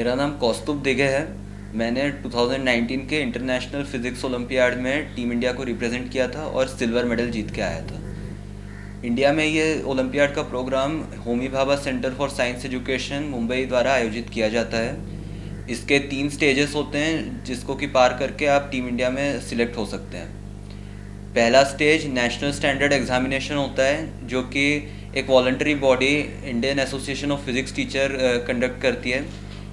मेरा नाम कौस्तुभ दिघे है। मैंने 2019 के इंटरनेशनल फिज़िक्स ओलंपियाड में टीम इंडिया को रिप्रेजेंट किया था और सिल्वर मेडल जीत के आया था। इंडिया में ये ओलंपियाड का programme Homi Bhabha Centre for Science Education Mumbai द्वारा आयोजित किया जाता है। इसके 3 स्टेजेस होते हैं जिसको कि पार करके आप टीम इंडिया में सिलेक्ट हो सकते हैं। पहला स्टेज नेशनल स्टैंडर्ड एग्जामिनेशन होता है जो कि एक voluntary body Indian association of physics teacher conduct करती है।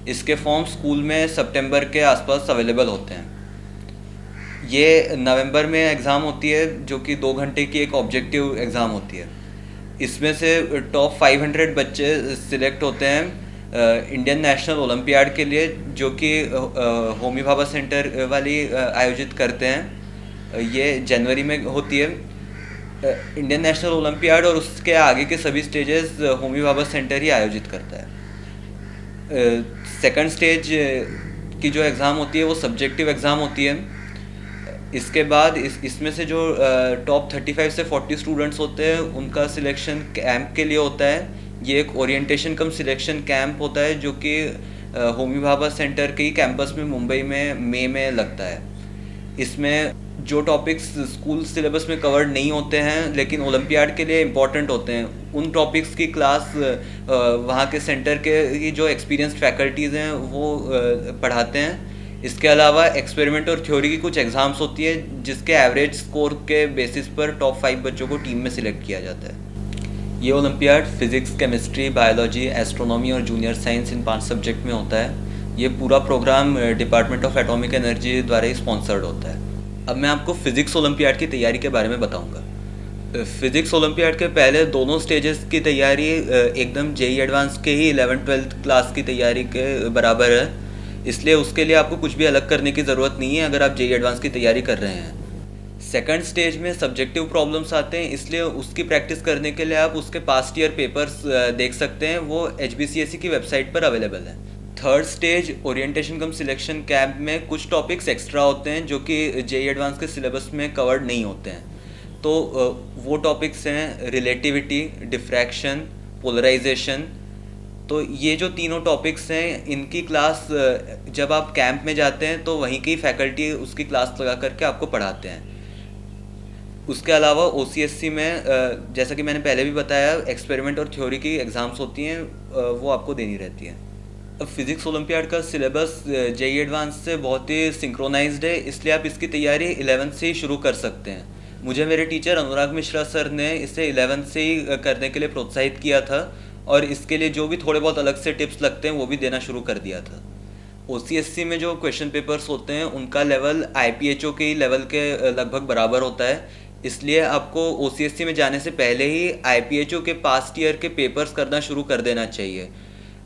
इसके फॉर्म स्कूल में सितंबर के आसपास अवेलेबल होते हैं। ये नवंबर में एग्ज़ाम होती है जो कि 2 घंटे की एक ऑब्जेक्टिव एग्ज़ाम होती है। इसमें से टॉप 500 बच्चे सिलेक्ट होते हैं इंडियन नेशनल ओलंपियाड के लिए, जो कि होमी भाभा सेंटर वाली आयोजित करते हैं। ये जनवरी में होती है। इंडियन नेशनल ओलंपियाड और उसके आगे के सभी स्टेजेस होमी भाभा सेंटर ही आयोजित करता है। सेकंड स्टेज की जो एग्ज़ाम होती है वो सब्जेक्टिव एग्ज़ाम होती है। इसके बाद इसमें से जो टॉप 35 से 40 स्टूडेंट्स होते हैं उनका सिलेक्शन कैंप के लिए होता है। ये एक ओरिएंटेशन कम सिलेक्शन कैंप होता है जो कि होमी भाभा सेंटर के ही कैंपस में मुंबई में मई में लगता है। इसमें जो टॉपिक्स स्कूल सिलेबस में कवर्ड नहीं होते हैं लेकिन ओलंपियाड के लिए इम्पॉर्टेंट होते हैं, उन टॉपिक्स की क्लास वहाँ के सेंटर के जो एक्सपीरियंस्ड फैकल्टीज़ हैं वो पढ़ाते हैं। इसके अलावा एक्सपेरिमेंट और थ्योरी की कुछ एग्ज़ाम्स होती है जिसके एवरेज स्कोर के बेसिस पर टॉप 5 बच्चों को टीम में सिलेक्ट किया जाता है। ये olympiad physics, chemistry, biology, astronomy और जूनियर साइंस इन 5 सब्जेक्ट में होता है। ये पूरा programme Department of Atomic Energy द्वारा ही स्पॉन्सर्ड होता है। अब मैं आपको फ़िज़िक्स ओलंपियाड की तैयारी के बारे में बताऊंगा। फ़िज़िक्स ओलंपियाड के पहले दोनों स्टेजेस की तैयारी एकदम जेईई एडवांस के ही 11th-12th क्लास की तैयारी के बराबर है, इसलिए उसके लिए आपको कुछ भी अलग करने की ज़रूरत नहीं है अगर आप जेईई एडवांस की तैयारी कर रहे हैं। सेकंड स्टेज में सब्जेक्टिव प्रॉब्लम्स आते हैं, इसलिए उसकी प्रैक्टिस करने के लिए आप उसके पास्ट ईयर पेपर्स देख सकते हैं, वो HBCSE की वेबसाइट पर अवेलेबल है। थर्ड स्टेज ओरिएंटेशन कम सिलेक्शन कैंप में कुछ टॉपिक्स एक्स्ट्रा होते हैं जो कि जेईई एडवांस के सिलेबस में कवर्ड नहीं होते हैं। तो वो टॉपिक्स हैं रिलेटिविटी, डिफ्रैक्शन, पोलराइजेशन। तो ये जो तीनों टॉपिक्स हैं इनकी क्लास जब आप कैंप में जाते हैं तो वहीं की फैकल्टी उसकी क्लास लगा करके आपको पढ़ाते हैं। उसके अलावा OCSC में जैसा कि मैंने पहले भी बताया, एक्सपेरिमेंट और थ्योरी की एग्ज़ाम्स होती हैं, वो आपको देनी रहती है। अब फिज़िक्स ओलंपियाड का सिलेबस जेईई एडवांस से बहुत ही सिंक्रोनाइज्ड है, इसलिए आप इसकी तैयारी 11th से ही शुरू कर सकते हैं। मुझे मेरे टीचर अनुराग मिश्रा सर ने इसे 11th से ही करने के लिए प्रोत्साहित किया था और इसके लिए जो भी थोड़े बहुत अलग से टिप्स लगते हैं वो भी देना शुरू कर दिया था। OCSC में जो क्वेश्चन पेपर्स होते हैं उनका लेवल IPHO के ही लेवल के लगभग बराबर होता है, इसलिए आपको OCSC में जाने से पहले ही IPHO के पास्ट ईयर के पेपर्स करना शुरू कर देना चाहिए।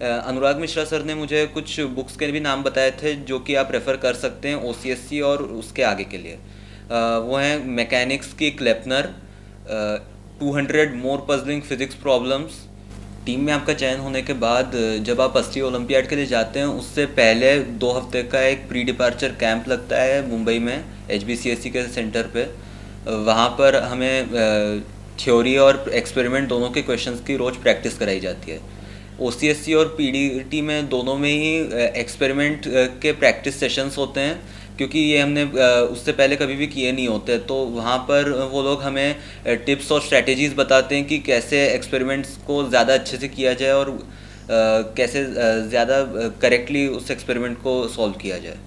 अनुराग मिश्रा सर ने मुझे कुछ बुक्स के भी नाम बताए थे जो कि आप रेफ़र कर सकते हैं OCSC और उसके आगे के लिए। वो हैं मैकेनिक्स की क्लेपनर, 200 मोर पजलिंग फिज़िक्स प्रॉब्लम्स। टीम में आपका चयन होने के बाद जब आप असली ओलंपियाड के लिए जाते हैं उससे पहले 2 हफ्ते का एक प्री डिपार्चर कैंप लगता है मुंबई में HBCSE के सेंटर पे। वहाँ पर हमें थ्योरी और एक्सपेरिमेंट दोनों के क्वेश्चंस की रोज़ प्रैक्टिस कराई जाती है। OCSC और PDT में दोनों में ही एक्सपेरिमेंट के प्रैक्टिस सेशंस होते हैं, क्योंकि ये हमने उससे पहले कभी भी किए नहीं होते। तो वहाँ पर वो लोग हमें टिप्स और स्ट्रैटेजीज़ बताते हैं कि कैसे एक्सपेरिमेंट्स को ज़्यादा अच्छे से किया जाए और कैसे ज़्यादा करेक्टली उस एक्सपेरिमेंट को सॉल्व किया जाए।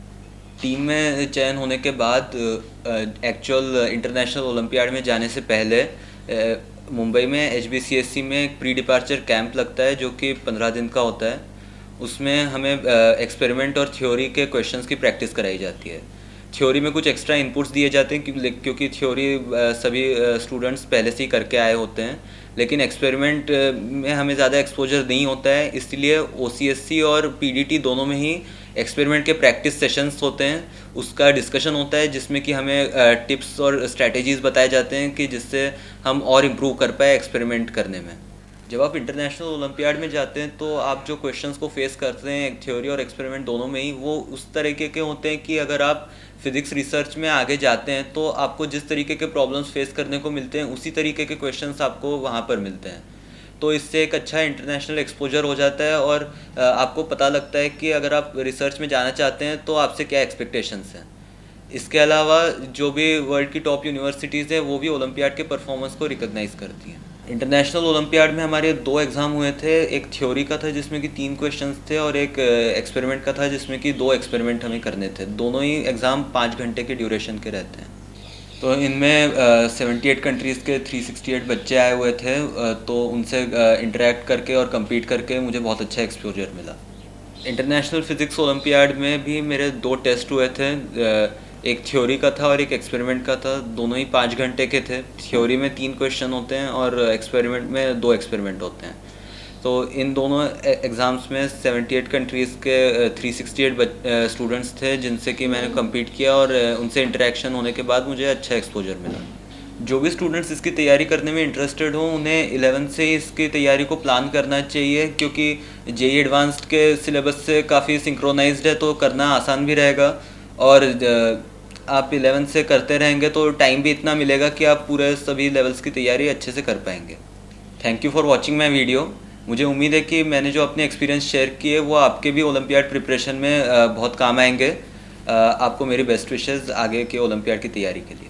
टीम में चयन होने के बाद एक्चुअल इंटरनेशनल ओलंपियाड में जाने से पहले मुंबई में HBCSE में एक प्री डिपार्चर कैंप लगता है जो कि 15 दिन का होता है। उसमें हमें एक्सपेरिमेंट और थ्योरी के क्वेश्चंस की प्रैक्टिस कराई जाती है। थ्योरी में कुछ एक्स्ट्रा इनपुट्स दिए जाते हैं क्योंकि थ्योरी सभी स्टूडेंट्स पहले से ही करके आए होते हैं, लेकिन एक्सपेरिमेंट में हमें ज़्यादा एक्सपोजर नहीं होता है, इसलिए OCSC और PDT दोनों में ही एक्सपेरिमेंट के प्रैक्टिस सेशंस होते हैं। उसका डिस्कशन होता है जिसमें कि हमें टिप्स और स्ट्रैटेजीज़ बताए जाते हैं कि जिससे हम और इम्प्रूव कर पाए एक्सपेरिमेंट करने में। जब आप इंटरनेशनल ओलंपियाड में जाते हैं तो आप जो क्वेश्चंस को फेस करते हैं थ्योरी और एक्सपेरिमेंट दोनों में ही, वो उस तरीके के होते हैं कि अगर आप फिज़िक्स रिसर्च में आगे जाते हैं तो आपको जिस तरीके के प्रॉब्लम्स फेस करने को मिलते हैं उसी तरीके के क्वेश्चंस आपको वहाँ पर मिलते हैं। तो इससे एक अच्छा इंटरनेशनल एक्सपोजर हो जाता है और आपको पता लगता है कि अगर आप रिसर्च में जाना चाहते हैं तो आपसे क्या एक्सपेक्टेशंस हैं। इसके अलावा जो भी वर्ल्ड की टॉप यूनिवर्सिटीज़ हैं वो भी ओलंपियाड के परफॉर्मेंस को रिकॉग्नाइज करती हैं। इंटरनेशनल ओलंपियाड में हमारे 2 एग्ज़ाम हुए थे। एक थ्योरी का था जिसमें कि 3 क्वेश्चंस थे और एक एक्सपेरिमेंट का था जिसमें कि 2 एक्सपेरिमेंट हमें करने थे। दोनों ही एग्ज़ाम 5 घंटे के ड्यूरेशन के रहते हैं। तो इनमें 78 कंट्रीज़ के 368 बच्चे आए हुए थे। तो उनसे इंटरेक्ट करके और compete करके मुझे बहुत अच्छा एक्सपोजर मिला। इंटरनेशनल फ़िज़िक्स ओलंपियाड में भी मेरे 2 टेस्ट हुए थे। एक थ्योरी का था और एक एक्सपेरिमेंट का था। दोनों ही 5 घंटे के थे। थ्योरी में 3 क्वेश्चन होते हैं और एक्सपेरिमेंट में 2 एक्सपेरिमेंट होते हैं। तो इन दोनों एग्ज़ाम्स में 78 कंट्रीज़ के 368 स्टूडेंट्स थे जिनसे कि मैंने compete किया और उनसे इंटरेक्शन होने के बाद मुझे अच्छा एक्सपोजर मिला। जो भी स्टूडेंट्स इसकी तैयारी करने में इंटरेस्टेड हों उन्हें 11 से ही इसकी तैयारी को प्लान करना चाहिए, क्योंकि जेईई एडवांस्ड के सिलेबस से काफ़ी सिंक्रोनाइज्ड है तो करना आसान भी रहेगा। और आप 11 से करते रहेंगे तो टाइम भी इतना मिलेगा कि आप पूरे सभी लेवल्स की तैयारी अच्छे से कर पाएंगे। Thank you for watching my video. मुझे उम्मीद है कि मैंने जो अपने एक्सपीरियंस शेयर किए वो आपके भी ओलंपियाड प्रिपरेशन में बहुत काम आएंगे। आपको मेरी बेस्ट विशेज़ आगे के ओलंपियाड की तैयारी के लिए।